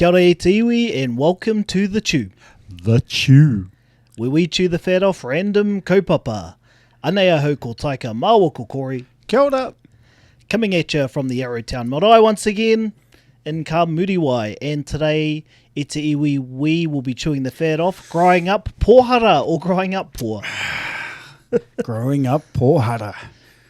Kia ora e te iwi and welcome to The Chew. The Chew. Where we chew the fat off random kaupapa. Anei ahau ko taika māua ko Kori. Kia ora. Coming at you from the Arrowtown Marae once again in Ka Muriwai. And today, e te iwi, we will be chewing the fat off, growing up pohara or growing up poor. Growing up pohara.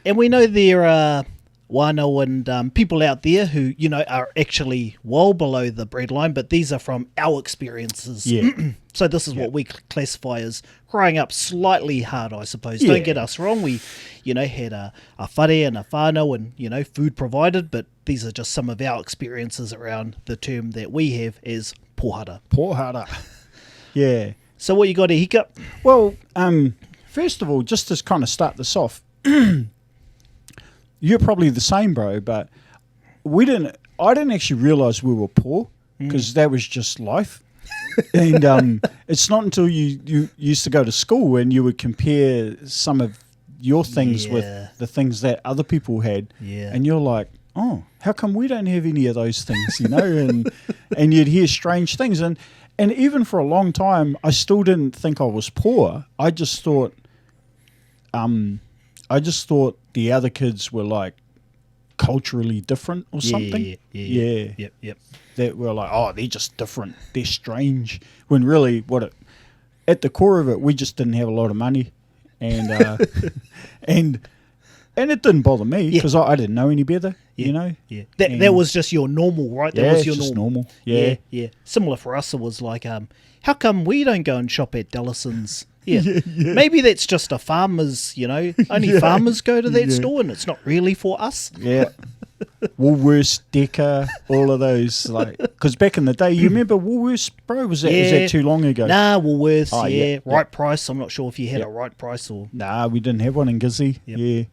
And we know there are wānau and people out there who, you know, are actually well below the breadline, but these are from our experiences. Yeah. So this is what we classify as growing up slightly hard, I suppose. Yeah. Don't get us wrong. We, you know, had a whare and a whānau and, you know, food provided, but these are just some of our experiences around the term that we have as pohara. Pohara. Yeah. So what you got, Hika? Well, first of all, just to kind of start this off, you're probably the same, bro, but I didn't actually realise we were poor because that was just life. And it's not until you used to go to school and you would compare some of your things with the things that other people had. Yeah. And you're like, oh, how come we don't have any of those things, you know? And you'd hear strange things. And even for a long time, I still didn't think I was poor. I just thought the other kids were like culturally different or something. Yeah. Yep. That were like, oh, they're just different. They're strange. When really, at the core of it, we just didn't have a lot of money, and and it didn't bother me because I didn't know any better. You know. Yeah. That was just your normal, right? That was your just normal. Yeah. Similar for us, it was like, how come we don't go and shop at Dellison's? Yeah. Maybe that's just a farmer's, you know, only farmers go to that store and it's not really for us. Yeah. Woolworths, Decca, all of those, like, because back in the day, you remember Woolworths, bro? Was that too long ago? Nah, Woolworths, Oh, Right Price. I'm not sure if you had a Right Price or... Nah, we didn't have one in Gizzy. Yep. Yeah.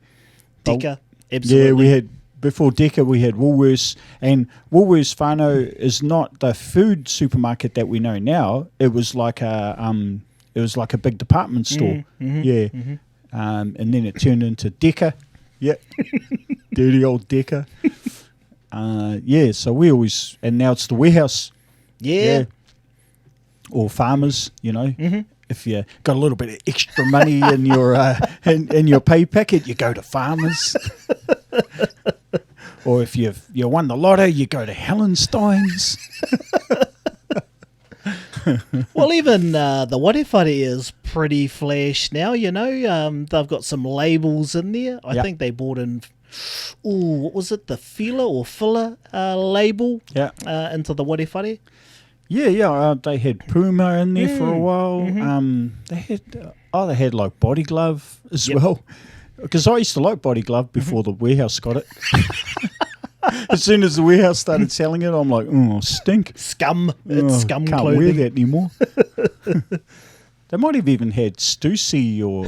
Decca, absolutely. Yeah, we had, before Decca, we had Woolworths, and Woolworths whānau is not the food supermarket that we know now. It was like a big department store. And then it turned into Decca. Yep. Dirty old Decca. So we always, and now it's the warehouse. Yeah. Or farmers, you know. If you got a little bit of extra money in your in your pay packet, you go to farmers. Or if you won the lotto, you go to Hellenstein's. Well, even the whatever is pretty flash now, you know. They've got some labels in there. I think they bought in, what was it, the filler label into the whatever. Yeah. They had Puma in there for a while. They had like Body Glove as well. Because I used to like Body Glove before the warehouse got it. As soon as the warehouse started selling it, I'm like, oh, stink. Scum. It's scum can't clothing. wear that anymore. They might have even had Stussy or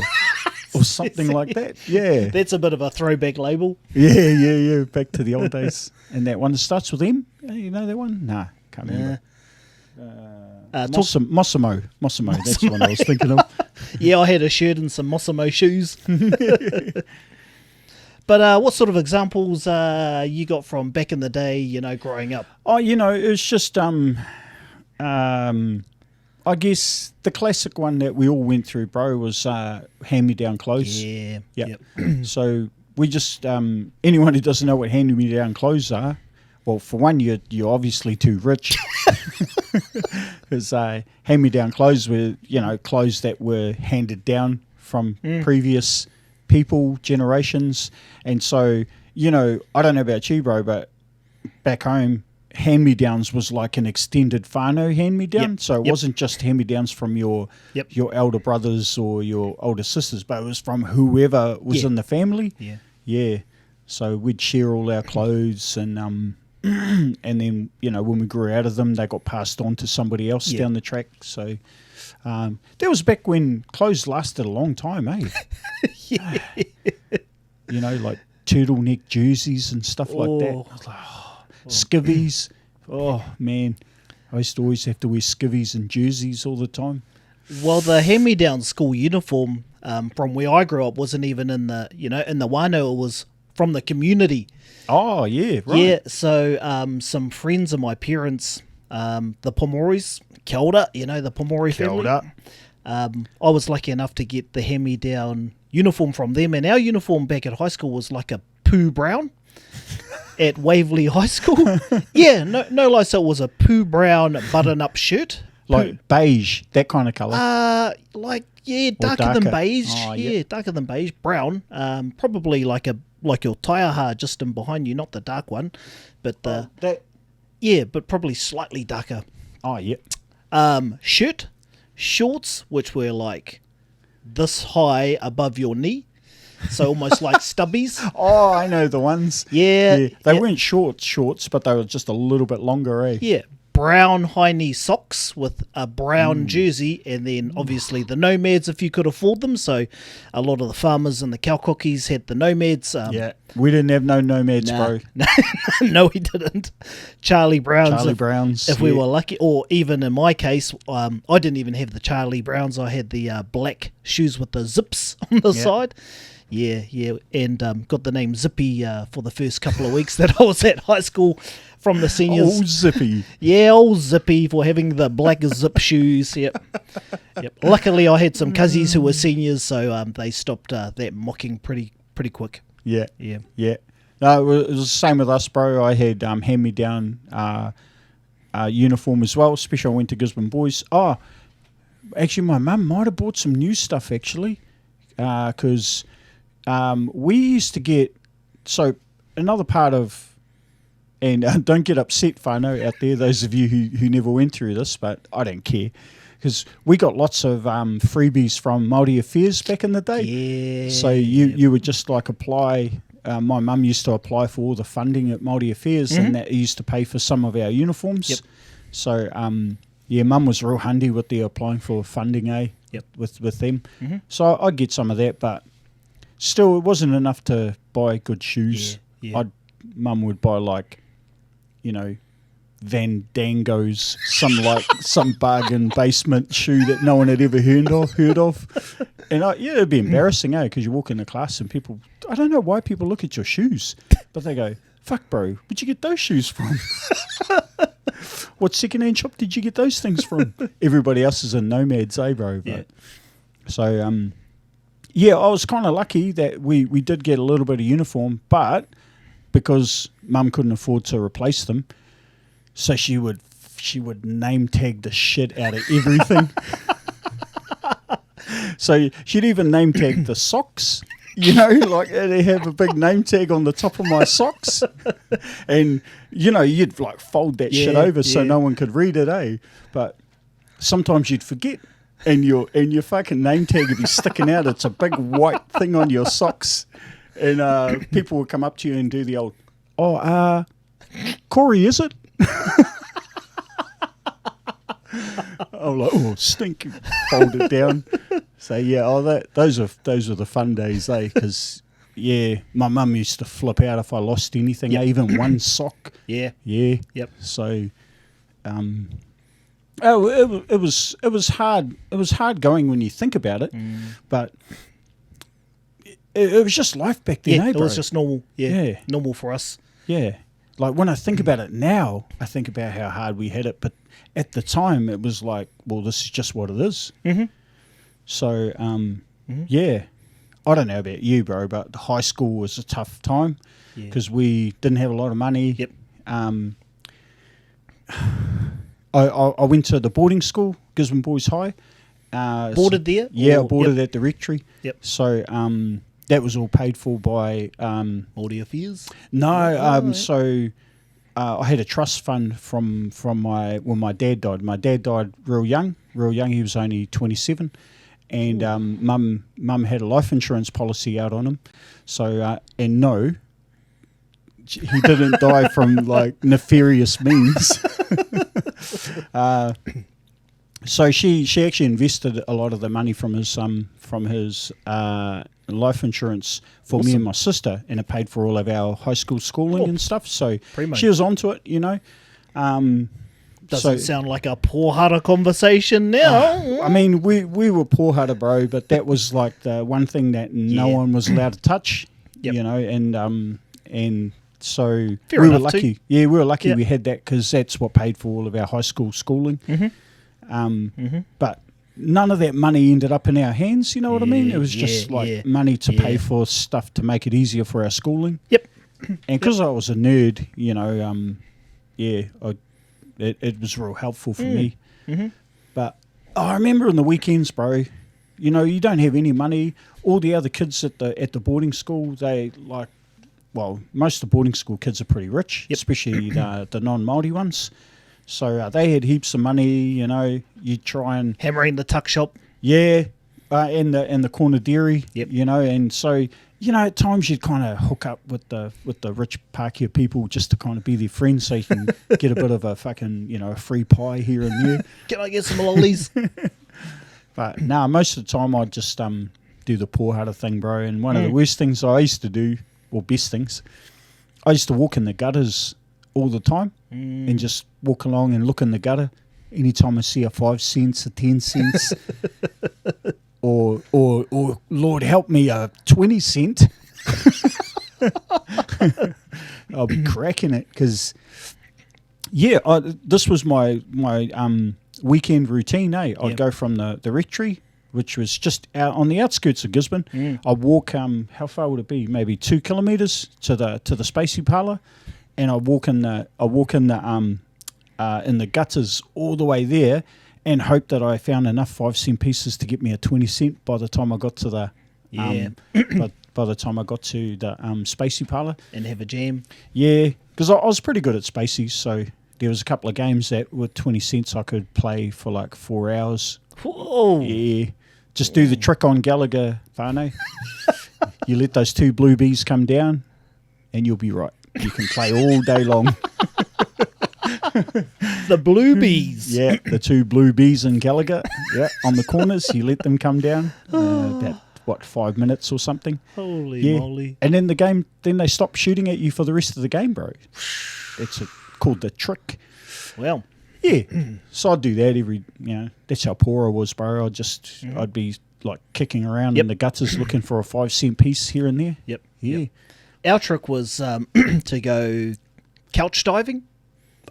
something like that. Yeah. That's a bit of a throwback label. Yeah. Back to the old days. And that one starts with M. You know that one? Nah, can't remember. Mossimo. That's the one I was thinking of. Yeah, I had a shirt and some Mossimo shoes. But what sort of examples you got from back in the day, you know, growing up? Oh, you know, it was just, I guess the classic one that we all went through, bro, was hand-me-down clothes. Yeah. Yep. So we just, anyone who doesn't know what hand-me-down clothes are, well, for one, you're obviously too rich. Because hand-me-down clothes were, you know, clothes that were handed down from previous people, generations. And so, you know, I don't know about you, bro, but back home, hand-me-downs was like an extended whānau hand-me-down. So it wasn't just hand-me-downs from your elder brothers or your older sisters, but it was from whoever was in the family. Yeah. So we'd share all our clothes and then, you know, when we grew out of them, they got passed on to somebody else down the track. So that was back when clothes lasted a long time, eh? You know, like turtleneck jerseys and stuff like that. I was like, skivvies. Oh, man. I used to always have to wear skivvies and jerseys all the time. Well, the hand-me-down school uniform from where I grew up wasn't even in the whānau. It was from the community. Oh, yeah, right. Yeah, so some friends of my parents The Pomoris, kia ora, the Pomori family. I was lucky enough to get the hand-me-down uniform from them, and our uniform back at high school was like a poo brown at Waverley High School. Yeah, no lie, so it was a poo brown button-up shirt. Like beige, that kind of colour. Darker than beige. Oh, yeah, darker than beige. Brown. Probably like your taiaha just in behind you, not the dark one. But but probably slightly darker. Oh, yeah. Shirt, shorts, which were like this high above your knee. So almost like stubbies. Oh, I know the ones. Yeah. They weren't shorts, but they were just a little bit longer, eh? Yeah. Brown high knee socks with a brown jersey, and then obviously the nomads if you could afford them. So a lot of the farmers and the cow cookies had the nomads. We didn't have no nomads, bro. No, we didn't. Charlie Browns. If we were lucky, or even in my case, I didn't even have the Charlie Browns. I had the black shoes with the zips on the side. Yeah, and got the name Zippy for the first couple of weeks that I was at high school from the seniors. Old Zippy. Yeah, old Zippy for having the black zip shoes. Yep. Luckily, I had some cousins who were seniors, so they stopped that mocking pretty quick. Yeah. No, it was the same with us, bro. I had hand-me-down uniform as well, especially I went to Gisborne Boys. Oh, actually, my mum might have bought some new stuff, actually, because... we used to get, so another part of, and don't get upset, whānau, out there, those of you who never went through this, but I don't care, because we got lots of freebies from Māori Affairs back in the day. Yeah. So you would just like apply, my mum used to apply for all the funding at Māori Affairs, and that used to pay for some of our uniforms. Yep. So, mum was real handy with the applying for funding, Yep. with them. So I'd get some of that, but still, it wasn't enough to buy good shoes. Yeah. Mum would buy Van Dango's, some bargain basement shoe that no one had ever heard of. And it'd be embarrassing, because you walk into class and people, I don't know why people look at your shoes, but they go, "Fuck, bro, where'd you get those shoes from?" What second-hand shop did you get those things from? Everybody else is a nomads, bro? But, so, I was kind of lucky that we did get a little bit of uniform, but because Mum couldn't afford to replace them, so she would name tag the shit out of everything. So she'd even name tag the socks, like they have a big name tag on the top of my socks, and you'd like fold that shit over so no one could read it, But sometimes you'd forget. And your fucking name tag would be sticking out. It's a big white thing on your socks. And people would come up to you and do the old, Corey, is it? I'm like, stink. Fold it down. So, those are the fun days, Because, my mum used to flip out if I lost anything, even one sock. Yeah. Yep. So, it was hard. It was hard going when you think about it, but it was just life back then. It was just normal. Yeah, normal for us. Yeah, like when I think about it now, I think about how hard we had it, but at the time it was like, well, this is just what it is. So, I don't know about you, bro, but the high school was a tough time because we didn't have a lot of money. Yep. I went to the boarding school, Gisborne Boys High. Boarded there? Yeah, I boarded at the rectory. Yep. So that was all paid for by... Māori Affairs? No, so I had a trust fund from my dad died. My dad died real young. He was only 27. And mum had a life insurance policy out on him. So, and no, he didn't die from like nefarious means. So she actually invested a lot of the money from his life insurance for me and my sister, and it paid for all of our high school schooling and stuff. So she was onto it, Doesn't sound like a poor-hearted conversation now. I mean, we were poor-hearted, bro, but that was like the one thing that no one was allowed to touch, and So Fair we were enough lucky. too. Yeah, we were lucky Yeah. we had that because that's what paid for all of our high school schooling. But none of that money ended up in our hands, you know what I mean? It was just money to pay for stuff to make it easier for our schooling. Yep. And because I was a nerd, you know, it was real helpful for me. But I remember in the weekends, bro, you know, you don't have any money. All the other kids at the boarding school, they like, well, most of the boarding school kids are pretty rich, especially the non-Māori ones. So they had heaps of money, you know. You try and Hammering the tuck shop. and the corner dairy, Yep. you know. And so, you know, at times you'd kind of hook up with the rich Pākehā people just to kind of be their friends, so you can get a bit of a fucking, you know, a free pie here and there. Can I get some lollies? But no, most of the time I'd just do the poor harder thing, bro. And one of the worst things I used to do, or best things, I used to walk in the gutters all the time and just walk along and look in the gutter. Anytime I see a 5 cents, a 10 cents, or Lord help me, a 20 cent, I'll be cracking it because, this was my weekend routine. I'd go from the rectory, which was just out on the outskirts of Gisborne. I'd walk, how far would it be? Maybe 2 kilometres to the Spacey parlour, and I'd walk in the gutters all the way there, and hope that I found enough 5 cent pieces to get me a 20 cent by the time I got to the by the time I got to the Spacey parlour. And have a jam. Yeah, because I was pretty good at Spaceys, so there was a couple of games that with 20 cents I could play for like 4 hours. Whoa. Yeah, just do the trick on Gallagher, whānau. You let those 2 blue bees come down and you'll be right. You can play all day long. The blue bees. Yeah, the 2 blue bees in Gallagher. Yeah, on the corners, you let them come down. About 5 minutes or something. Holy moly. And then the game, then they stop shooting at you for the rest of the game, bro. It's called the trick. Well. Yeah. So I'd do that every, you know, that's how poor I was, bro. I'd be like kicking around in the gutters looking for a 5 cent piece here and there. Yep. Yeah. Yep. Our trick was to go couch diving.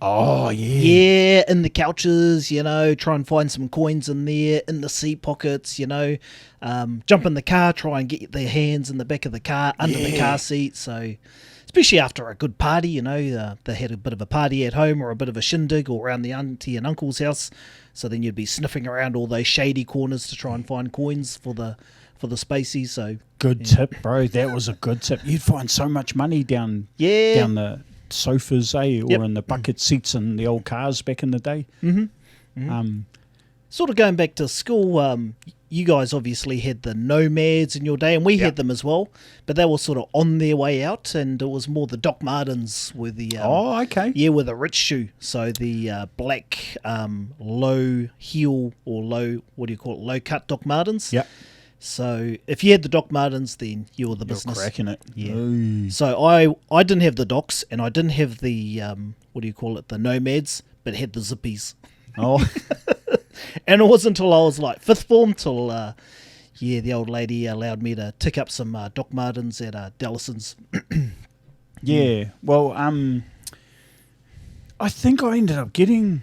Oh, yeah. Yeah, in the couches, you know, try and find some coins in there, in the seat pockets, you know. Jump in the car, try and get their hands in the back of the car, under the car seat. So, especially after a good party, you know, they had a bit of a party at home or a bit of a shindig or around the auntie and uncle's house. So then you'd be sniffing around all those shady corners to try and find coins for the spaceys. So good tip, bro. That was a good tip. You'd find so much money down the sofas, or in the bucket seats in the old cars back in the day. Sort of going back to school, you guys obviously had the nomads in your day, and we had them as well, but they were sort of on their way out, and it was more the Doc Martens with the with a rich shoe. So the black low heel or low cut Doc Martens. Yep. So if you had the Doc Martens, then you were the business. You're cracking it. Yeah. Ooh. So I didn't have the Docs, and I didn't have the the nomads, but had the zippies. Oh. And it wasn't until I was like 5th form till the old lady allowed me to tick up some Doc Martens at Dallason's. Yeah. Well, I think I ended up getting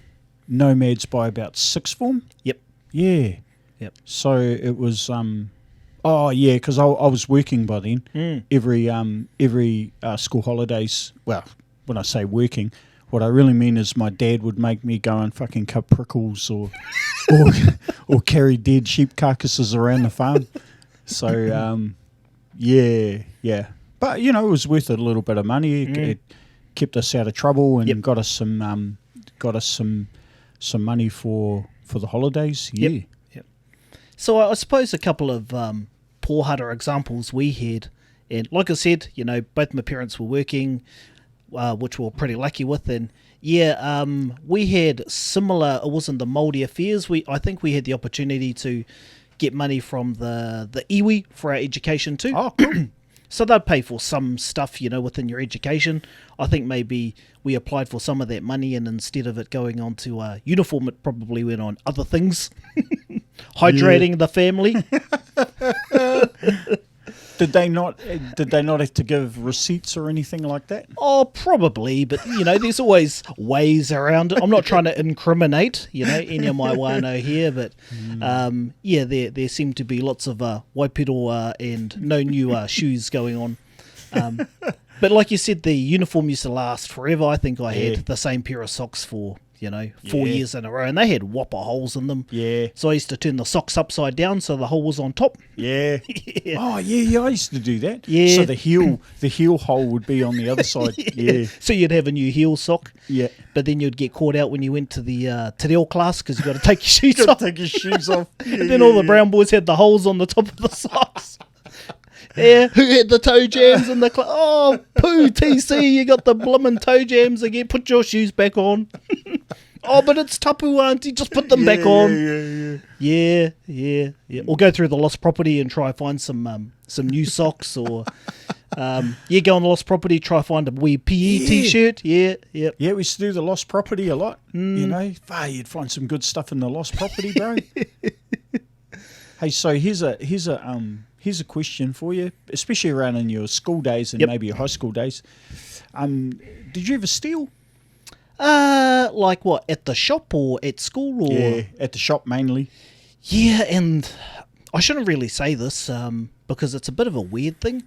nomads by about 6th form. Yep. Yeah. Yep. So it was because I was working by then. Every school holidays. Well, when I say working, what I really mean is my dad would make me go and fucking cut prickles or carry dead sheep carcasses around the farm. So yeah. But you know, it was worth a little bit of money. It kept us out of trouble and got us some money for the holidays. Yeah. Yep. So I suppose a couple of poor hutter examples we had, and like I said, you know, both my parents were working, which we were pretty lucky with, and we had similar. It wasn't the Māori affairs. I think we had the opportunity to get money from the iwi for our education too. Oh, cool. So they'd pay for some stuff, you know, within your education. I think maybe we applied for some of that money, and instead of it going on to uniform, it probably went on other things. Hydrating the family. Did they not have to give receipts or anything like that? Oh, probably, but there's always ways around it. I'm not trying to incriminate, any of my wānau here, but there seem to be lots of waipiro and no new shoes going on. But like you said, the uniform used to last forever. I think I had the same pair of socks for 4 years in a row, and they had whopper holes in them. Yeah. So I used to turn the socks upside down so the hole was on top. Yeah. Yeah. Oh, yeah, I used to do that. Yeah. So the heel hole would be on the other side. Yeah. So you'd have a new heel sock. Yeah. But then you'd get caught out when you went to the te reo class because you got to take your shoes off. Take your shoes off. Yeah, and then all the brown boys had the holes on the top of the socks. Yeah, who had the toe jams in the class? Oh, poo, TC, you got the bloomin' toe jams again. Put your shoes back on. Oh, but it's tapu, auntie. Just put them back on. Yeah. Or go through the lost property and try find some new socks, or go on the lost property, try find a wee PE t-shirt. Yeah, we used to do the lost property a lot. You'd find some good stuff in the lost property, bro. Hey, so here's a question for you, especially around in your school days and maybe your high school days. Did you ever steal? Like what, at the shop or at school? Or? Yeah, at the shop mainly. Yeah, and I shouldn't really say this because it's a bit of a weird thing,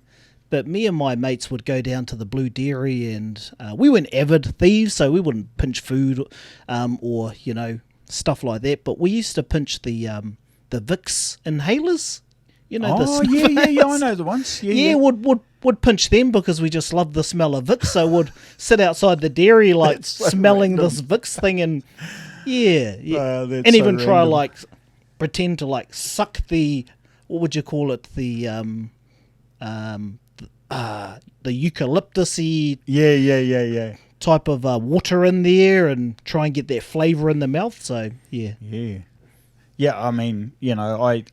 but me and my mates would go down to the Blue Dairy, and we weren't avid thieves, so we wouldn't pinch food or stuff like that, but we used to pinch the Vicks inhalers. I know the ones. Yeah. Would pinch them because we just loved the smell of Vicks, so would sit outside the dairy like smelling this Vicks thing, and and even try like pretend to like suck the, what would you call it, the eucalyptus-y type of water in there, and try and get that flavour in the mouth. So Yeah, I mean,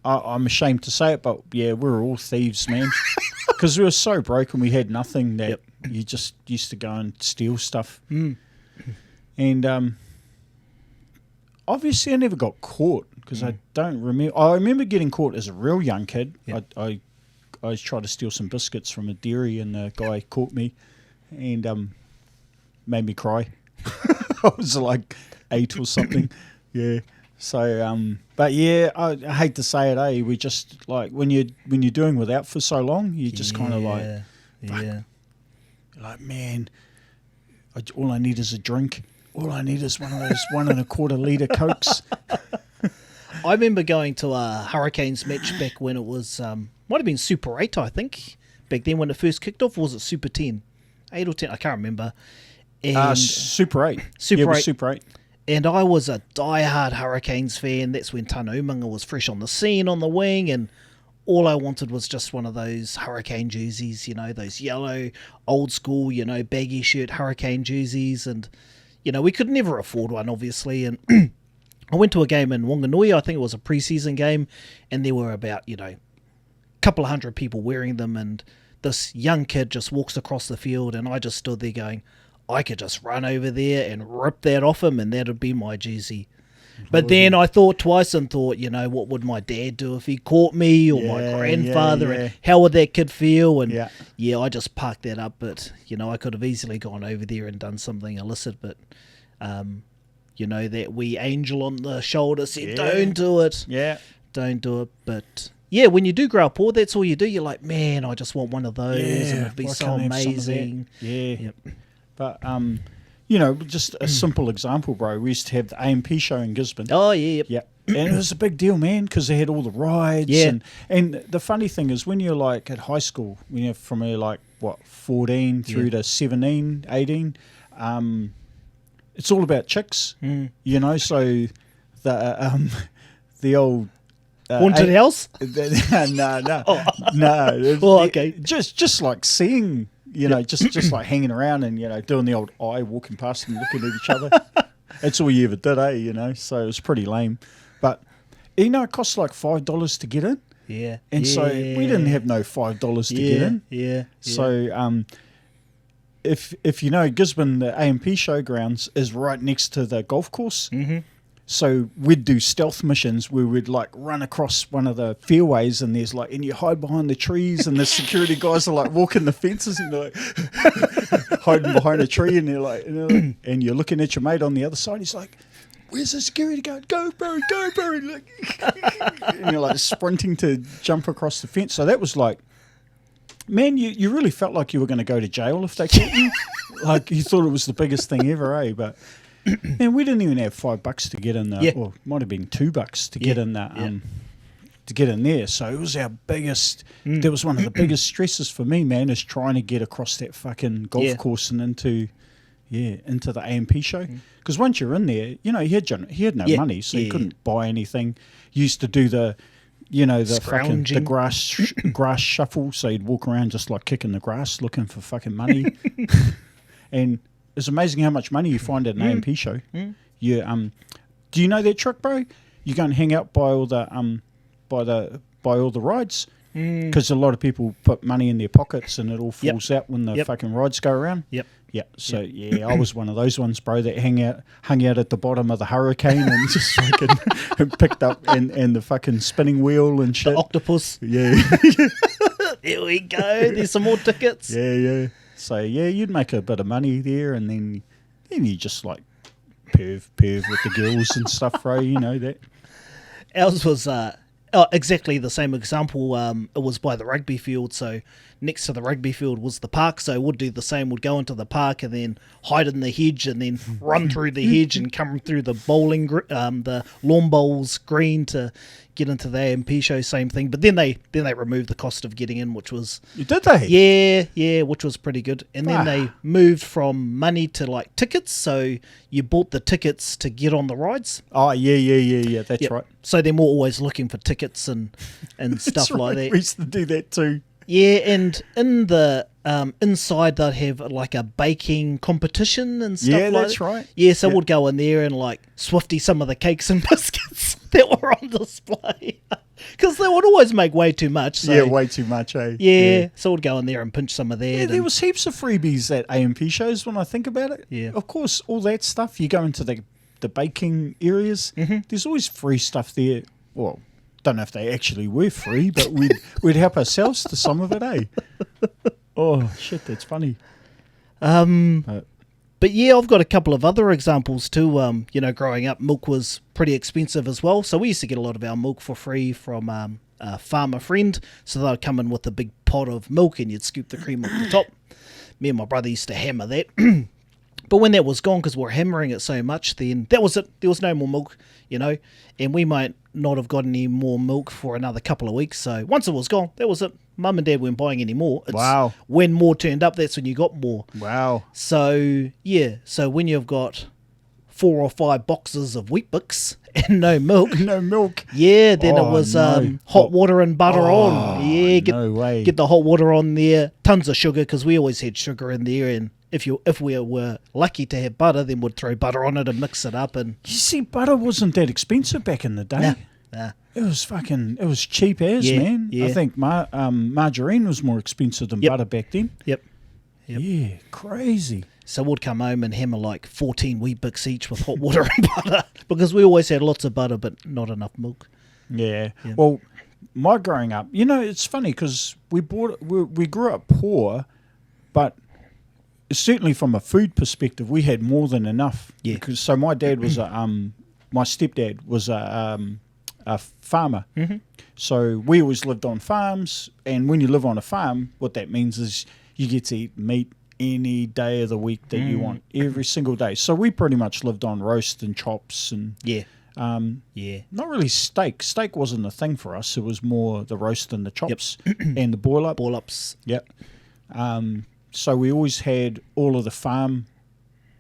I'm ashamed to say it, but yeah, we were all thieves, man. Because we were so broken, we had nothing that you just used to go and steal stuff. And obviously I never got caught because I don't remember. I remember getting caught as a real young kid. I tried to steal some biscuits from a dairy, and the guy caught me and made me cry. I was like 8 or something. Yeah. So, but yeah, I hate to say it, we just like when you're doing without for so long, you just kind of like, man, all I need is a drink. All I need is one of those 1 1/4 litre Cokes. I remember going to a Hurricanes match back when it was might have been Super 8, I think, back then when it first kicked off. Or was it Super 10, 8 or 10? I can't remember. And Super 8. Super 8. Super 8. And I was a diehard Hurricanes fan. That's when Tana Umaga was fresh on the scene on the wing, and all I wanted was just one of those Hurricane jerseys, those yellow, old school, baggy shirt Hurricane jerseys. And, we could never afford one, obviously. And I went to a game in Wanganui. I think it was a pre-season game, and there were about, a couple of hundred people wearing them, and this young kid just walks across the field, and I just stood there going, I could just run over there and rip that off him, and that'd be my jersey. But then I thought twice and thought, what would my dad do if he caught me, or my grandfather, and how would that kid feel? And I just parked that up. But, I could have easily gone over there and done something illicit. But, that wee angel on the shoulder said, don't do it. Yeah. Don't do it. But, yeah, when you do grow up poor, that's all you do. You're like, man, I just want one of those. And it'd be so amazing. Yeah. But, just a simple example, bro. We used to have the AMP show in Gisborne. Oh, yeah. Yeah. And it was a big deal, man, because they had all the rides. Yeah. And the funny thing is, when you're like at high school, when you're from 14 through to 17, 18, it's all about chicks, so the old... Haunted house? No. Oh, okay. Just like seeing... just like hanging around and, doing the old eye, walking past and looking at each other. That's all you ever did, so it was pretty lame. But, it costs like $5 to get in. Yeah. And so we didn't have no $5 to get in. Yeah. So, if Gisborne, the AMP Showgrounds is right next to the golf course. Mm-hmm. So we'd do stealth missions where we'd like run across one of the fairways and and you hide behind the trees and the security guys are like walking the fences and they're like hiding behind a tree and they're like, and you're looking at your mate on the other side. He's like, where's the security guard? Go, Barry, go, Barry. Like, and you're like sprinting to jump across the fence. So that was like, man, you really felt like you were going to go to jail if they caught you. Like you thought it was the biggest thing ever, eh? But man, we didn't even have $5 to get in there, or it might have been $2 to get in that, to get in there. So it was our biggest. That was one of the biggest stresses for me, man, is trying to get across that fucking golf course and into the AMP show. Because once you're in there, you know, he had no money, so he couldn't buy anything. He used to do the fucking the grass shuffle, so he'd walk around just like kicking the grass, looking for fucking money. And it's amazing how much money you find at an AMP show. You do you know that trick, bro? You go and hang out by all the all the rides, because a lot of people put money in their pockets and it all falls out when the fucking rides go around. Yeah, so I was one of those ones, bro, that hung out at the bottom of the hurricane and just fucking picked up and the fucking spinning wheel and shit. The octopus. Yeah. There we go. There's some more tickets. Yeah. So you'd make a bit of money there, and then you just like perv with the girls and stuff, bro. You know that. Ours was exactly the same example. It was by the rugby field, so next to the rugby field was the park, so we'd do the same. We'd go into the park and then hide in the hedge and then run through the hedge and come through the the lawn bowls green to get into the AMP show. Same thing, but then they removed the cost of getting in, which was... Did they? Yeah, which was pretty good. And then they moved from money to like tickets, so you bought the tickets to get on the rides. Oh, yeah, that's right. So then we're always looking for tickets and stuff like that. We used to do that too. Yeah, and in the inside they'd have like a baking competition and stuff like that. Yeah, that's right. Yeah, so we'd go in there and like Swifty some of the cakes and biscuits that were on display. Because they would always make way too much. So, yeah, way too much, eh? Yeah, so we'd go in there and pinch some of that. Yeah, there was heaps of freebies at AMP shows when I think about it. Yeah. Of course, all that stuff, you go into the baking areas, there's always free stuff there. Well, don't know if they actually were free, but we'd help ourselves to some of it, eh? Oh shit, that's funny. But yeah, I've got a couple of other examples too. Growing up, milk was pretty expensive as well, so we used to get a lot of our milk for free from a farmer friend. So they'd come in with a big pot of milk, and you'd scoop the cream off the top. Me and my brother used to hammer that. But when that was gone, because we're hammering it so much, then that was it. There was no more milk, and we might not have got any more milk for another couple of weeks. So once it was gone, that was it. Mum and Dad weren't buying any more. Wow. When more turned up, that's when you got more. Wow. So, yeah. So when you've got 4 or 5 boxes of Weet-Bix and no milk. Yeah, then it was hot water and butter on. Yeah, no way. Get the hot water on there. Tons of sugar, because we always had sugar in there, and if we were lucky to have butter, then we'd throw butter on it and mix it up. And you see, butter wasn't that expensive back in the day. Nah. It was cheap as, man. Yeah. I think margarine was more expensive than butter back then. Yep. Yeah, crazy. So we'd come home and hammer like 14 Weet-Bix each with hot water and butter, because we always had lots of butter but not enough milk. Yeah. Well, my growing up, it's funny because we grew up poor, but certainly from a food perspective, we had more than enough. Yeah. Because so my dad was my stepdad was a farmer. Mm-hmm. So we always lived on farms, and when you live on a farm, what that means is you get to eat meat any day of the week that you want, every single day. So we pretty much lived on roast and chops and not really steak. Steak wasn't a thing for us. It was more the roast and the chops and the boil ups. Yep. So we always had all of the farm,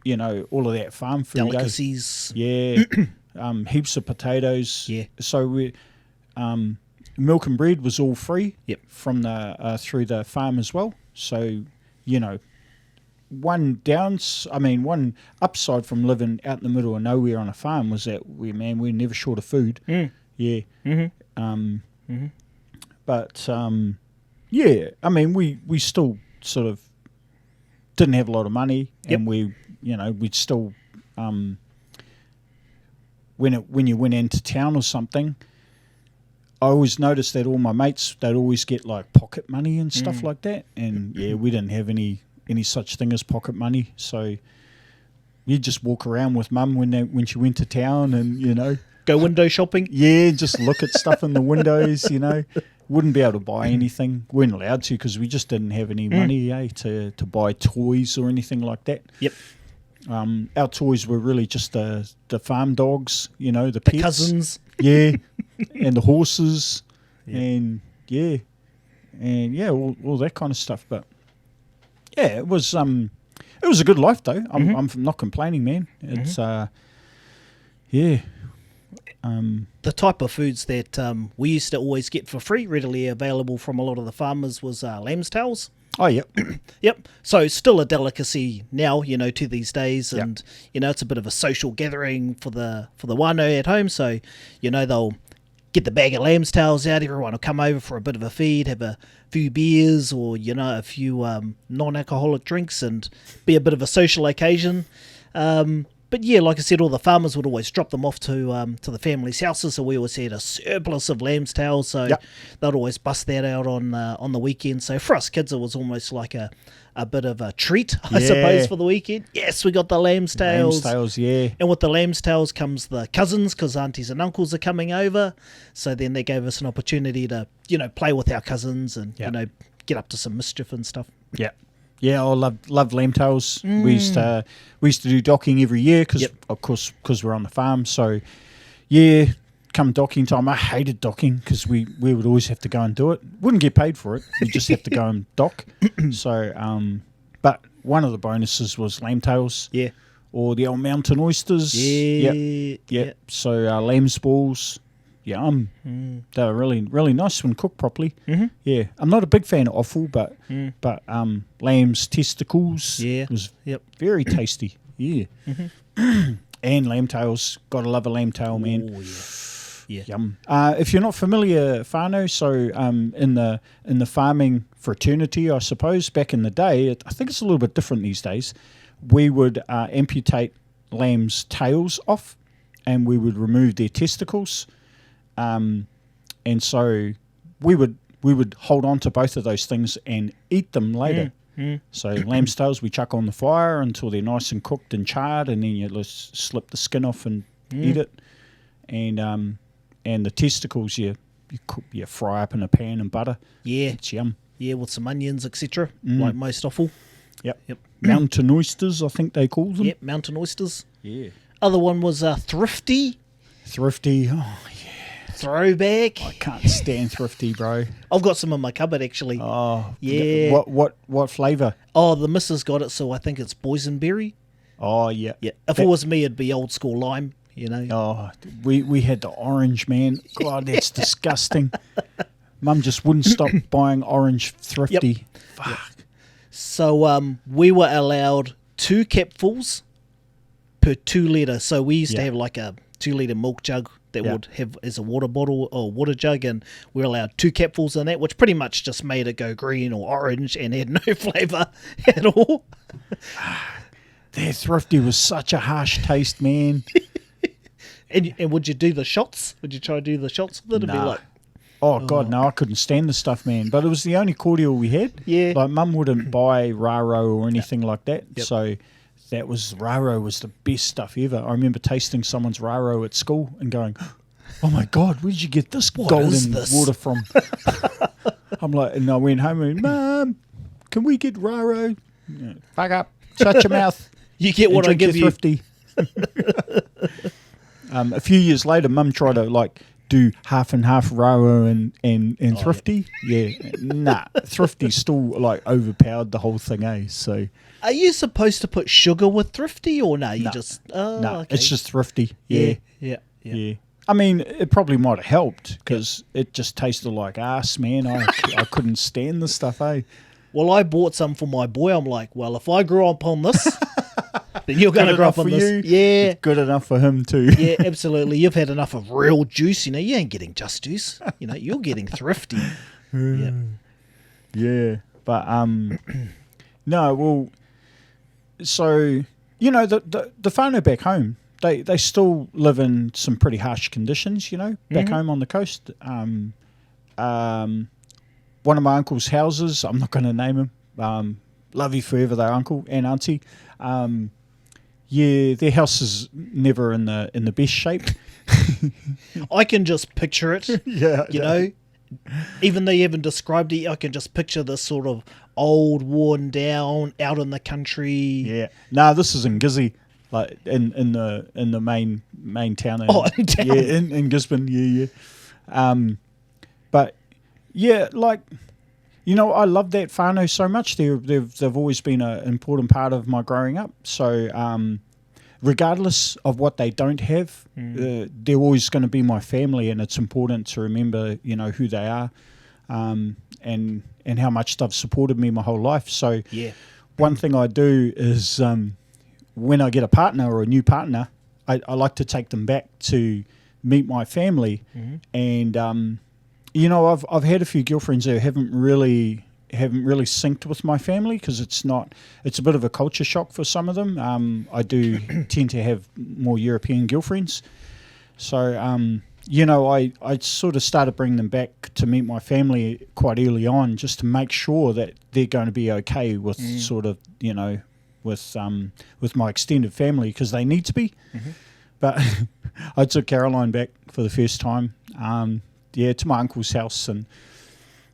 all of that farm food. Delicacies. Yeah. Heaps of potatoes. Yeah. So we, milk and bread was all free. Yep. From the through the farm as well. So one upside from living out in the middle of nowhere on a farm was that we're never short of food. Yeah. Mm-hmm. But we still sort of didn't have a lot of money, and we'd still when you went into town or something, I always noticed that all my mates, they'd always get like pocket money and stuff like that. And yeah, we didn't have any such thing as pocket money. So you'd just walk around with mum when she went to town and, you know. Go window shopping? Yeah, just look at stuff in the windows, you know. Wouldn't be able to buy anything. Weren't allowed to because we just didn't have any money to buy toys or anything like that. Yep. Our toys were really just the farm dogs, you know, the pets. Cousins. Yeah, and the horses, Yep. all that kind of stuff. But yeah, it was a good life though. I'm not complaining, man. It's the type of foods that we used to always get for free, readily available from a lot of the farmers, was lamb's tails. Oh, yep. Yep. So still a delicacy now, you know, to these days, and you know, it's a bit of a social gathering for the whānau at home. So, you know, they'll get the bag of lamb's tails out. Everyone will come over for a bit of a feed, have a few beers, or you know, a few non-alcoholic drinks, and be a bit of a social occasion. But yeah, like I said, all the farmers would always drop them off to the family's houses, so we always had a surplus of lamb's tails, so they'd always bust that out on the weekend. So for us kids, it was almost like a bit of a treat, I suppose, for the weekend. Yes, we got the lamb's tails. Lamb's tails, yeah. And with the lamb's tails comes the cousins, because aunties and uncles are coming over. So then they gave us an opportunity to, you know, play with our cousins and, you know, get up to some mischief and stuff. Yeah. Yeah, I love lamb tails. We used to do docking every year because we're on the farm. So yeah, come docking time, I hated docking because we would always have to go and do it. Wouldn't get paid for it. We just have to go and dock. So but one of the bonuses was lamb tails. Yeah. Or the old mountain oysters. Yeah. Yep. So lamb's balls. Yum. They were really, really nice when cooked properly. Yeah. I'm not a big fan of offal, but lamb's testicles was very tasty. Yeah. And lamb tails. Gotta love a lamb tail, man. Oh, yeah. Yum. If you're not familiar, whānau, so in the farming fraternity, I suppose, back in the day, I think it's a little bit different these days, we would amputate lamb's tails off and we would remove their testicles. And so we would hold on to both of those things and eat them later. So lamb's tails we chuck on the fire until they're nice and cooked and charred, and then you just slip the skin off and eat it. And the testicles you fry up in a pan and butter. Yeah, it's yum. Yeah, with some onions, etc. Like most offal. Yep. Mountain oysters, I think they call them. Yep, mountain oysters. Yeah. Other one was Thrifty. Thrifty. Oh yeah. Throwback. I can't stand Thrifty, bro. I've got some in my cupboard, actually. Oh, yeah. What flavour? Oh, the missus got it, so I think it's boysenberry. Oh, yeah. Yeah. If it was me, it'd be old school lime, you know. Oh, we had the orange, man. God, that's disgusting. Mum just wouldn't stop buying orange Thrifty. Yep. Fuck. Yep. So we were allowed 2 capfuls per 2 litre. So we used to have like a 2 litre milk jug that would have as a water bottle or water jug, and we were allowed 2 capfuls in that, which pretty much just made it go green or orange and had no flavour at all. That Thrifty was such a harsh taste, man. And would you do the shots? Would you try to do the shots with it? Nah. Be like, oh, God, no, I couldn't stand the stuff, man. But it was the only cordial we had. Yeah. Like, Mum wouldn't buy Raro or anything like that. Yep. So Raro was the best stuff ever. I remember tasting someone's Raro at school and going, oh, my God, where did you get this golden water from? I'm like, and I went home and, Mum, can we get Raro? Yeah, fuck up. Shut your mouth. You get what I give you. Thrifty. A few years later, Mum tried to do half and half Raro and Thrifty. Yeah. Nah, Thrifty still overpowered the whole thing, eh? So are you supposed to put sugar with Thrifty or no? It's just Thrifty. Yeah. I mean, it probably might have helped because it just tasted like ass, man. I couldn't stand the stuff, eh? Well, I bought some for my boy. I'm like, well, if I grow up on this, then you're going to grow up on this. You. Yeah. It's good enough for him too. Yeah, absolutely. You've had enough of real juice. You know, you ain't getting just juice. You know, you're getting Thrifty. Yeah. Yeah. But, no, well, so, you know, the whānau back home, they still live in some pretty harsh conditions, you know, back home on the coast. One of my uncle's houses, I'm not going to name him, love you forever, their uncle and auntie. Their house is never in the best shape. I can just picture it. Yeah, you know, even though you haven't described it, I can just picture this sort of old, worn down, out in the country. Yeah, no, this is in Gizzy, like in the main town. In town. Yeah, in Gisborne. Yeah. But yeah, like, you know, I love that whānau so much. They've always been an important part of my growing up. So regardless of what they don't have, they're always going to be my family, and it's important to remember, you know, who they are, and how much they've supported me my whole life. So one thing I do is when I get a partner or a new partner, I like to take them back to meet my family, and you know, I've had a few girlfriends who haven't really synced with my family, because it's a bit of a culture shock for some of them. I do tend to have more European girlfriends, so you know, I sort of started bringing them back to meet my family quite early on, just to make sure that they're going to be okay with sort of, you know, with my extended family, because they need to be. But I took Caroline back for the first time, to my uncle's house, and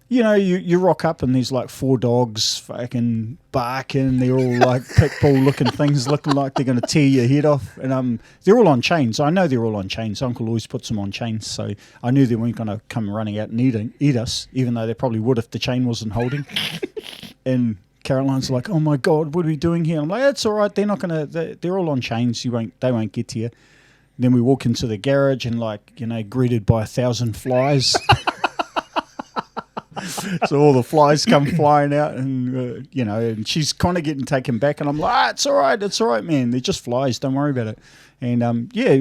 you know, you rock up and there's like 4 dogs fucking barking. They're all like pit bull looking things, looking like they're going to tear your head off. And they're all on chains. I know they're all on chains. Uncle always puts them on chains. So I knew they weren't going to come running out and eat us, even though they probably would if the chain wasn't holding. And Caroline's like, oh my God, what are we doing here? I'm like, it's all right. They're not going to, they're all on chains. They won't get to you. Then we walk into the garage and, like, you know, greeted by 1,000 flies. So all the flies come flying out, and you know, and she's kind of getting taken back, and I'm like, it's all right, man. They're just flies. Don't worry about it. And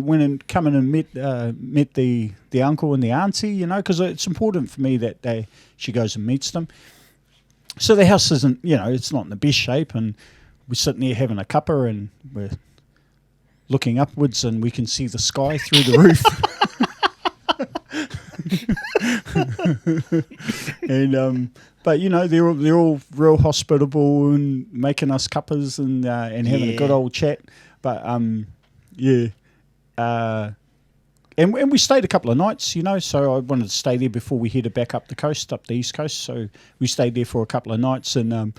went and come in and met the uncle and the auntie, you know, because it's important for me that she goes and meets them. So the house isn't, you know, it's not in the best shape, and we're sitting there having a cuppa, and we're looking upwards, and we can see the sky through the roof. And but you know, they're all real hospitable and making us cuppas and having a good old chat. But and we stayed a couple of nights, you know, so I wanted to stay there before we headed back up the east coast. So we stayed there for a couple of nights, and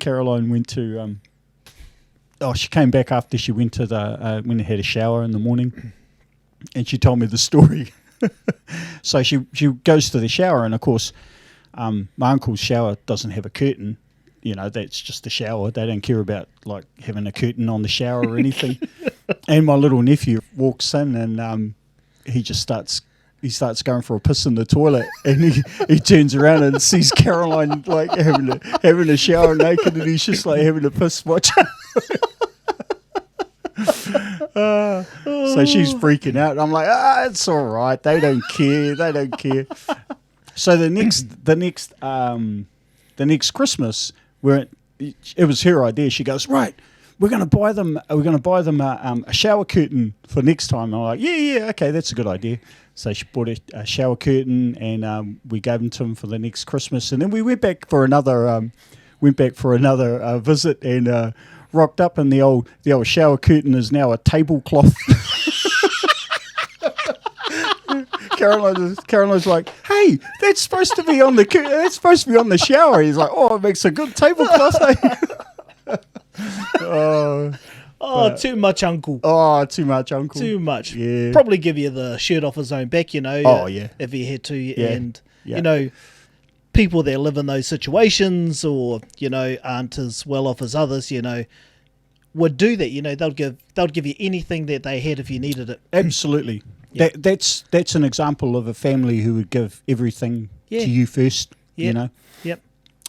Caroline went to she came back after she went to the went and had a shower in the morning, and she told me the story. So she goes to the shower, and of course my uncle's shower doesn't have a curtain, you know, that's just a shower. They don't care about like having a curtain on the shower or anything. And my little nephew walks in, and he starts going for a piss in the toilet, and he turns around and sees Caroline like having a shower naked, and he's just like having a piss watching. So she's freaking out. I'm like, it's all right. They don't care. So the next Christmas, it was her idea. She goes, right, we're going to buy them a shower curtain for next time. I'm like, yeah, okay, that's a good idea. So she bought a shower curtain, and we gave them to him for the next Christmas. And then we went back for another visit, and rocked up, and the old shower curtain is now a tablecloth. Caroline's like, hey, that's supposed to be on the shower. He's like, oh, it makes a good tablecloth. Too much, uncle. Oh, too much, uncle. Too much. Yeah. Probably give you the shirt off his own back, you know. Oh, yeah. If he had to, Yeah. you know, people that live in those situations, or you know, aren't as well off as others, you know, would do that. You know, they'll give you anything that they had if you needed it. Absolutely. Yep. That's an example of a family who would give everything to you first. Yep. You know. Yep.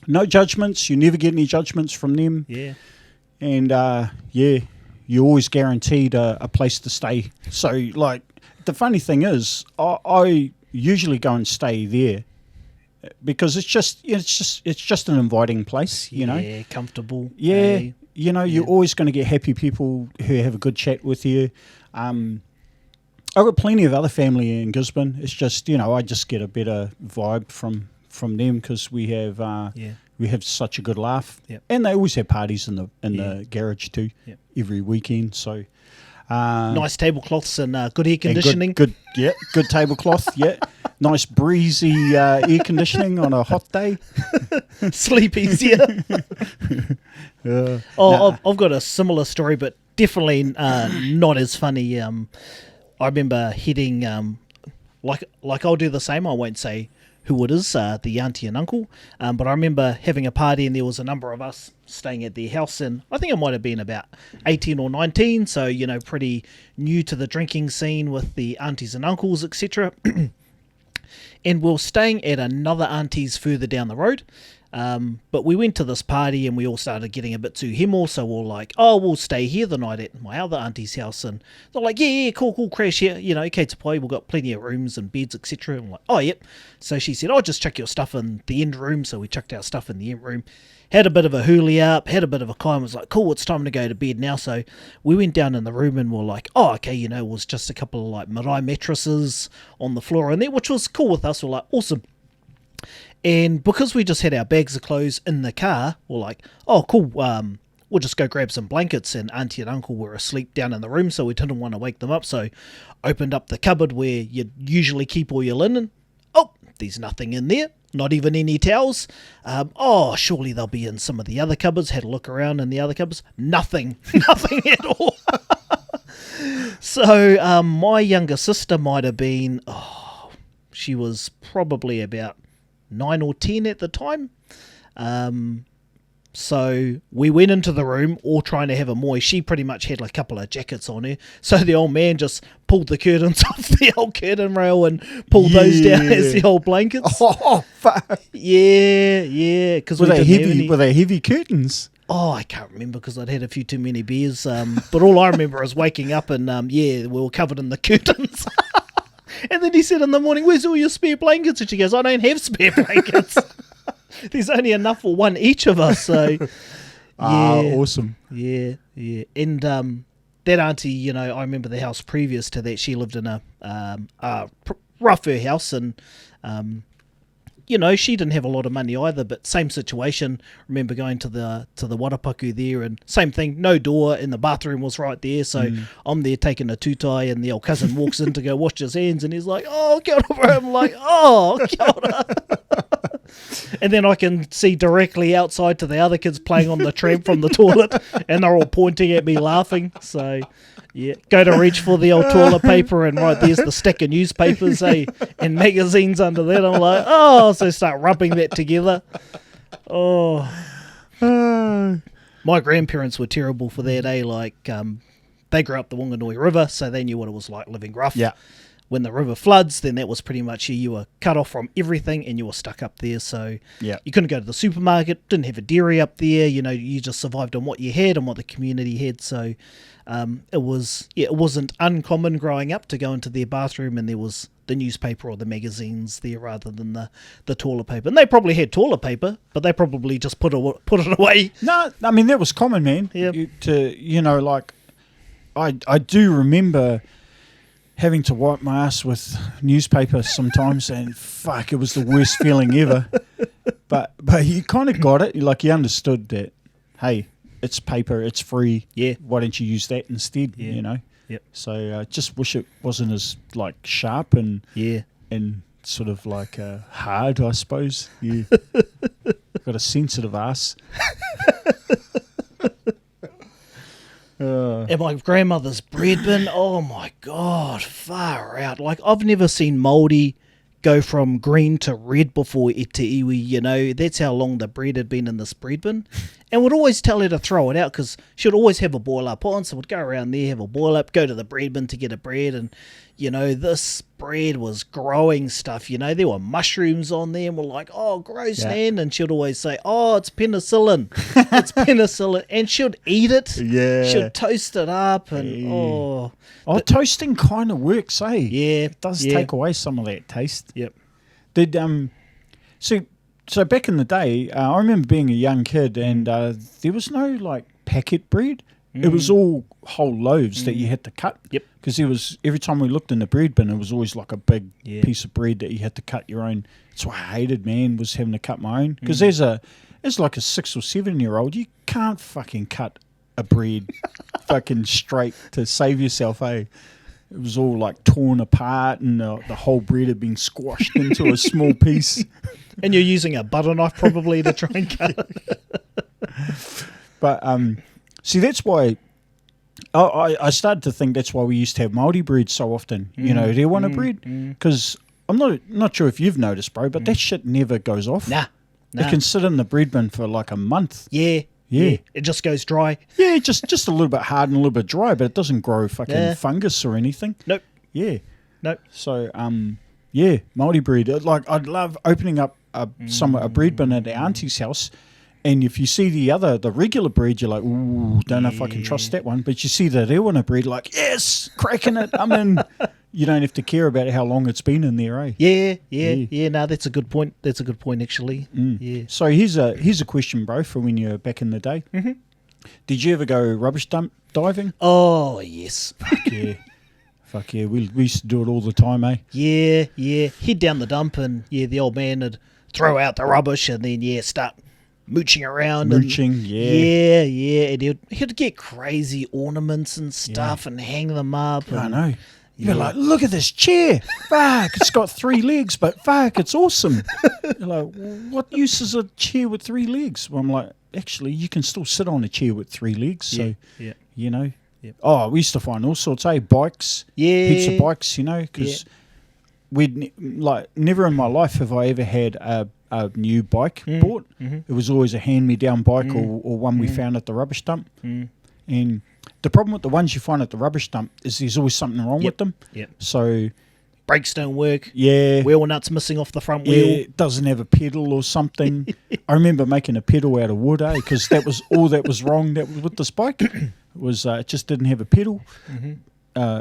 No judgments. You never get any judgments from them. Yeah. And you're always guaranteed a place to stay. So, like, the funny thing is, I usually go and stay there, because it's just an inviting place, you know. Yeah, comfortable. Yeah, you know, you're always going to get happy people who have a good chat with you. I've got plenty of other family in Gisborne. It's just, you know, I just get a better vibe from them because we have such a good laugh. Yep. And they always have parties in the garage too, every weekend. So nice tablecloths and good air conditioning. Good tablecloth. Yeah, nice breezy air conditioning on a hot day. Sleep easier. I've got a similar story, but definitely not as funny. I remember heading like I'll do the same. I won't say who it is, the auntie and uncle, but I remember having a party and there was a number of us staying at their house, and I think I might have been about 18 or 19, so, you know, pretty new to the drinking scene with the aunties and uncles, etc. And we were staying at another auntie's further down the road, but we went to this party and we all started getting a bit too hemo, so we're like, oh, we'll stay here the night at my other auntie's house, and they're like, yeah, cool, crash here, you know, okay to play, we've got plenty of rooms and beds, etc. I'm like, oh, yep. So she said, oh, just chuck your stuff in the end room, so we chucked our stuff in the end room, had a bit of a hoolie up, had a bit of a climb, was like, cool, it's time to go to bed now. So we went down in the room and we're like, oh, okay, you know, it was just a couple of like marae mattresses on the floor in there, which was cool with us. We're like, awesome. And because we just had our bags of clothes in the car, we're like, oh, cool, we'll just go grab some blankets. And auntie and uncle were asleep down in the room, so we didn't want to wake them up. So opened up the cupboard where you'd usually keep all your linen. Oh, there's nothing in there. Not even any towels. Oh, surely they'll be in some of the other cupboards. Had a look around in the other cupboards. Nothing. Nothing at all. So my younger sister might have been, she was probably about 9 or 10 at the time. So we went into the room all trying to have a moist. She pretty much had like a couple of jackets on her. So the old man just pulled the curtains off the old curtain rail and pulled those down as the old blankets. Oh, fuck. Yeah. Were they heavy curtains? Oh, I can't remember because I'd had a few too many beers. But all I remember is waking up and, we were covered in the curtains. And then he said in the morning, where's all your spare blankets? And she goes, I don't have spare blankets. There's only enough for one each of us. So, awesome. Yeah. And that auntie, you know, I remember the house previous to that. She lived in a rougher house, and you know, she didn't have a lot of money either. But same situation. Remember going to the Whakatipu there, and same thing. No door, and the bathroom was right there. So I'm there taking a tūtai, and the old cousin walks in to go wash his hands, and he's like, "Oh, kia ora." I'm like, "Oh, kia ora." And then I can see directly outside to the other kids playing on the tramp from the toilet, and they're all pointing at me laughing. So, yeah, go to reach for the old toilet paper, and right there's the stack of newspapers, and magazines under that. I'm like, oh, so start rubbing that together. Oh. My grandparents were terrible for that, like, they grew up the Wanganui River, so they knew what it was like living rough. Yeah. When the river floods, then that was pretty much you were cut off from everything and you were stuck up there. So you couldn't go to the supermarket, didn't have a dairy up there. You know, you just survived on what you had and what the community had. So it wasn't uncommon growing up to go into their bathroom and there was the newspaper or the magazines there rather than the toilet paper. And they probably had toilet paper, but they probably just put it away. No, I mean, that was common, man. Yep. I do remember having to wipe my ass with newspaper sometimes, and fuck, it was the worst feeling ever. But you kind of got it. Like, you understood that, hey, it's paper, it's free. Yeah. Why don't you use that instead? Yeah. You know. Yep. So I just wish it wasn't as like sharp and sort of like hard, I suppose. Yeah. Got a sensitive ass. And my grandmother's bread bin, oh my God, far out. Like, I've never seen Māori go from green to red before e te iwi, you know. That's how long the bread had been in this bread bin. And we'd always tell her to throw it out because she'd always have a boil up on. So we'd go around there, have a boil up, go to the bread bin to get a bread. And, you know, this bread was growing stuff, you know. There were mushrooms on there and we're like, oh, gross, Nan. And she'd always say, oh, it's penicillin. It's penicillin. And she'd eat it. Yeah. She'd toast it up and, toasting kind of works, eh? Yeah. It does take away some of that taste. Yep. So back in the day, I remember being a young kid and there was no, like, packet bread. It was all whole loaves that you had to cut. Yep. Because every time we looked in the bread bin, it was always like a big Yeah. piece of bread that you had to cut your own. That's what I hated, man, was having to cut my own. Because as like a 6 or 7-year-old, you can't fucking cut a bread fucking straight to save yourself, eh? It was all like torn apart, and the whole bread had been squashed into a small piece. And you're using a butter knife probably to try and cut it. But see, that's why I started to think that's why we used to have Māori bread so often. You know, they want a bread, because I'm not sure if you've noticed, bro, but that shit never goes off. Nah. It can sit in the bread bin for like a month. Yeah. It just goes dry. Yeah, just a little bit hard and a little bit dry, but it doesn't grow fucking fungus or anything. Nope. Yeah. Nope. So, yeah, Māori bread. Like, I'd love opening up a bread bin at our auntie's house, and if you see the regular bread, you're like, ooh, don't know if I can trust that one. But you see the rewana bread, like, yes, cracking it, I'm in. You don't have to care about how long it's been in there, eh? Yeah. No, that's a good point. That's a good point, actually. Yeah. So here's a question, bro, for when you're back in the day. Mm-hmm. Did you ever go rubbish dump diving? Oh, yes. Fuck yeah. We used to do it all the time, eh? Yeah. Head down the dump, and the old man would throw out the rubbish, and then start mooching around. Mooching, yeah. And he'd get crazy ornaments and stuff and hang them up. I know. You're like, look at this chair. Fuck, it's got 3 legs, but fuck, it's awesome. You're like, what use is a chair with 3 legs? Well, I'm like, actually, you can still sit on a chair with 3 legs. So, you know. Yep. Oh, we used to find all sorts, bikes. Yeah. Heaps of bikes, you know, because never in my life have I ever had a new bike bought. Mm-hmm. It was always a hand-me-down bike or one we found at the rubbish dump. And the problem with the ones you find at the rubbish dump is there's always something wrong with them. Yep. So brakes don't work. Yeah. Wheel nuts missing off the front wheel. It doesn't have a pedal or something. I remember making a pedal out of wood, because that was all that was wrong with this bike. It just didn't have a pedal. Mm-hmm.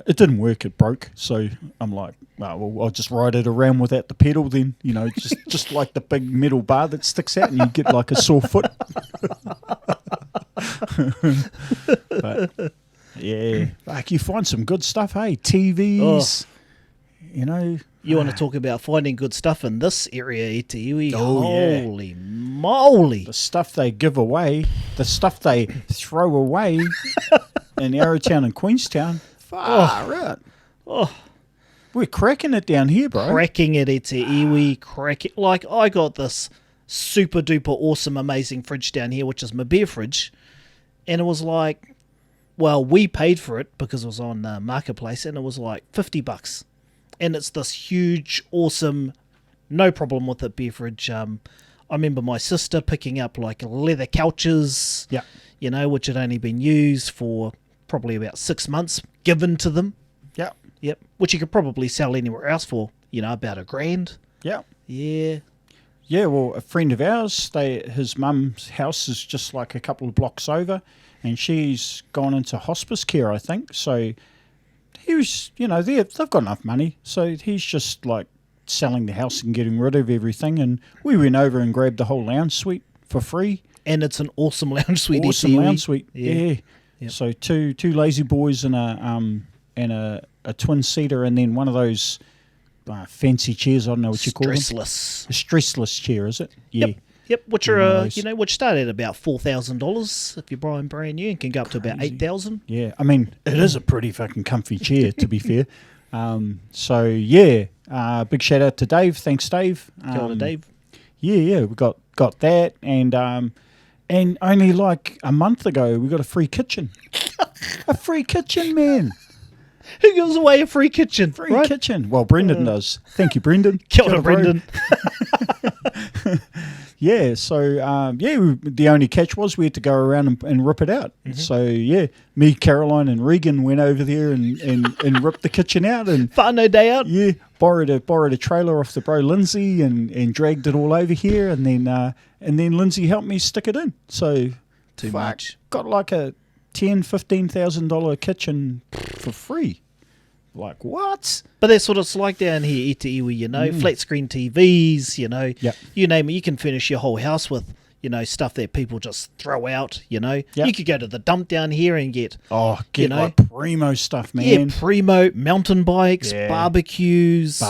It didn't work. It broke. So I'm like, well, I'll just ride it around without the pedal then. You know, just like the big metal bar that sticks out and you get like a sore foot. But yeah, like you find some good stuff, hey? TVs, you know. You want to talk about finding good stuff in this area, Itiwi? Oh, holy moly! The stuff they give away, the stuff they throw away in Arrowtown and Queenstown. Right. Oh, we're cracking it down here, bro. Cracking it, Itiwi. Cracking. Like, I got this super duper awesome, amazing fridge down here, which is my beer fridge. And it was like, well, we paid for it because it was on Marketplace, and it was like $50. And it's this huge, awesome, no problem with it beer fridge. I remember my sister picking up like leather couches, you know, which had only been used for probably about 6 months, given to them. Yep. Which you could probably sell anywhere else for, you know, about $1,000. Yeah, well, a friend of ours, his mum's house is just like a couple of blocks over, and she's gone into hospice care, I think. So he was, you know, they've got enough money. So he's just like selling the house and getting rid of everything. And we went over and grabbed the whole lounge suite for free. And it's an awesome lounge suite. Awesome lounge suite, yeah. Yep. So two lazy boys and a twin-seater, and then one of those fancy chairs, I don't know what you call them. Stressless. A stressless chair, is it? Yeah. Yep, which are, which start at about $4,000 if you're buying brand new, and can go up to about $8,000. Yeah, I mean, it is a pretty fucking comfy chair, to be fair. So, yeah, big shout out to Dave. Thanks, Dave. Kia ora, Dave. Yeah, we got that, and only like a month ago, we got a free kitchen. A free kitchen, man. Who gives away a free kitchen? Free kitchen. Well, Brendan does. Thank you, Brendan. Kia ora, Brendan. Yeah, so, the only catch was we had to go around and rip it out. Mm-hmm. So, yeah, me, Caroline, and Regan went over there and ripped the kitchen out. And Whānau day out. Yeah, borrowed a trailer off the bro Lindsay and dragged it all over here. And then Lindsay helped me stick it in. So, Too much. Got like a $10,000-$15,000 kitchen for free. Like, what? But that's what it's like down here, Itiwi, you know, flat screen TVs, you know, you name it, you can finish your whole house with, stuff that people just throw out, Yep. You could go to the dump down here and get, like primo stuff, man. yeah, primo, mountain bikes, barbecues.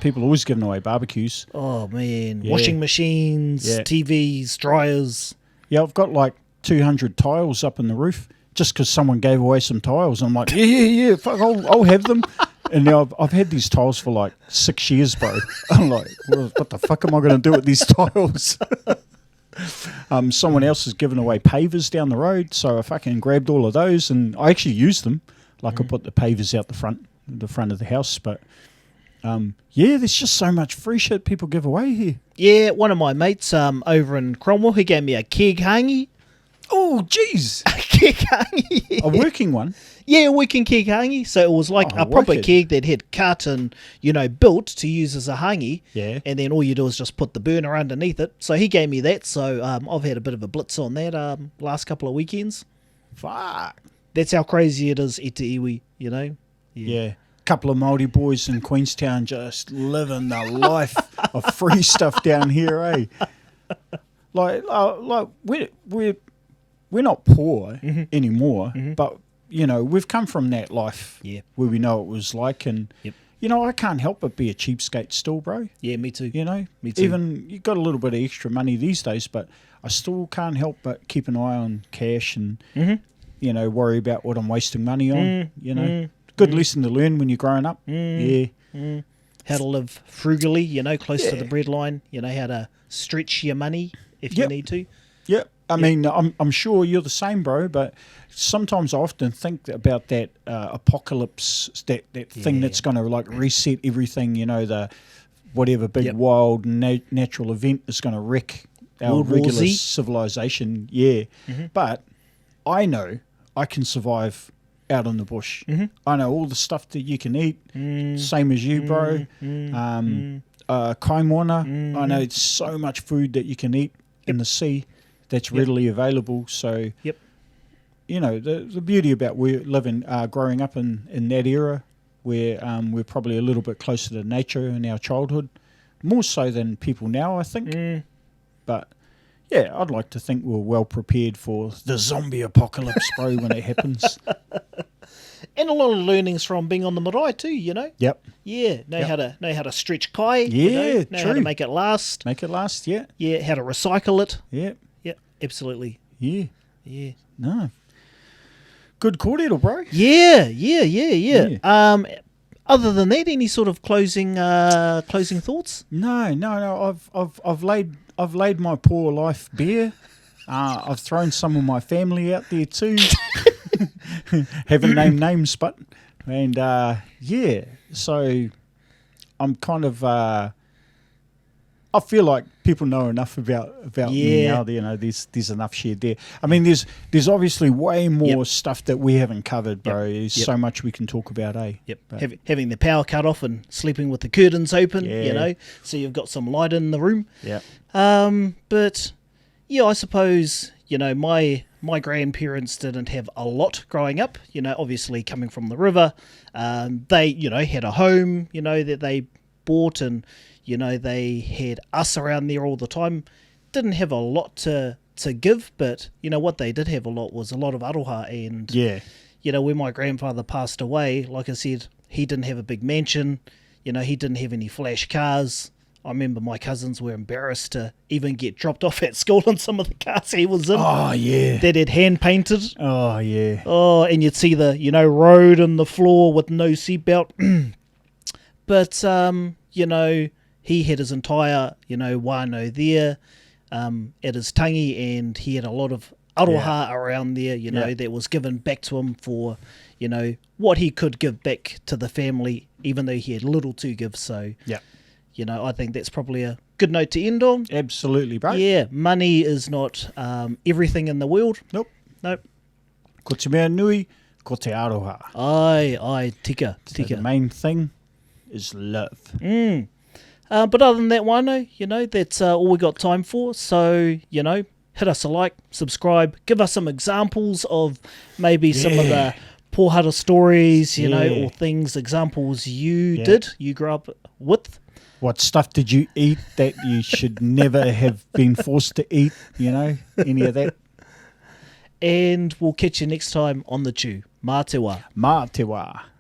People always giving away barbecues. Oh, man. Yeah. Washing machines, Yeah. TVs, dryers. Yeah, I've got like 200 tiles up in the roof just because someone gave away some tiles. I'm like, yeah, fuck, I'll have them. And now I've had these tiles for like 6 years, bro. I'm like, well, what the fuck am I going to do with these tiles? Someone else has given away pavers down the road, so I fucking grabbed all of those, and I actually used them. Like I put the pavers out the front of the house, but there's just so much free shit people give away here. Yeah, one of my mates over in Cromwell, he gave me a keg hangi. Oh, jeez. A keg hangi. A working one? Yeah, a working keg hangi. So it was like a proper wicked. keg that had cut and, built to use as a hangi. Yeah. And then all you do is just put the burner underneath it. So he gave me that. So I've had a bit of a blitz on that last couple of weekends. Fuck. That's how crazy it is, ete iwi, Yeah. Couple of Māori boys in Queenstown just living the life of free stuff down here, eh? Like we're not poor anymore, but we've come from that life where we know it was like, and I can't help but be a cheapskate still, bro. Yeah, me too. Me too. Even you got a little bit of extra money these days, but I still can't help but keep an eye on cash and worry about what I'm wasting money on. Good lesson to learn when you're growing up. How to live frugally, close to the breadline. How to stretch your money if you need to. Yep. I mean, I'm sure you're the same, bro, but sometimes I often think about that apocalypse, that thing that's going to like reset everything, the whatever big wild natural event is going to wreck our World War regular Z. civilization. But I know I can survive out in the bush. I know all the stuff that you can eat, same as you, bro. Kaimona, I know so much food that you can eat in the sea that's readily available. So, the beauty about growing up in that era where we're probably a little bit closer to nature in our childhood, more so than people now, I think. But, yeah, I'd like to think we're well prepared for the zombie apocalypse, bro, when it happens. And a lot of learnings from being on the marae too, Yep. Yeah, know how to stretch kai. Yeah, know how true. to make it last. Make it last, yeah. Yeah, how to recycle it. Yeah. Yeah, absolutely. Yeah. Yeah. No. Good kōrero, bro. Yeah. Other than that, any sort of closing thoughts? No. I've laid my poor life bare. I've thrown some of my family out there too. Haven't named names, but so I'm kind of I feel like people know enough about me now. There's enough shared there. I mean, there's obviously way more stuff that we haven't covered, bro. There's so much we can talk about, eh? Yep. Having the power cut off and sleeping with the curtains open, so you've got some light in the room. Yeah. But yeah, I suppose my grandparents didn't have a lot growing up. Obviously coming from the river, they had a home, that they bought, and they had us around there all the time. Didn't have a lot to give, but what they did have a lot was a lot of aroha. And when my grandfather passed away, like I said, he didn't have a big mansion. He didn't have any flash cars. I remember my cousins were embarrassed to even get dropped off at school in some of the cars he was in. Oh, yeah. That had hand painted. Oh, yeah. Oh, and you'd see the, road on the floor with no seatbelt. But, he had his entire, wānau there at his tangi, and he had a lot of aroha around there, that was given back to him for, what he could give back to the family, even though he had little to give. So, I think that's probably a good note to end on. Absolutely, bro. Yeah, money is not everything in the world. Nope. Ko te mea nui, ko te aroha. Aye, tika. So the main thing is love. But other than that, wānau, that's all we got time for. So, hit us a like, subscribe, give us some examples of maybe some of the pōhara stories, or examples you grew up with. What stuff did you eat that you should never have been forced to eat? You know, any of that. And we'll catch you next time on the Chew. Mā te wā. Mā te wā.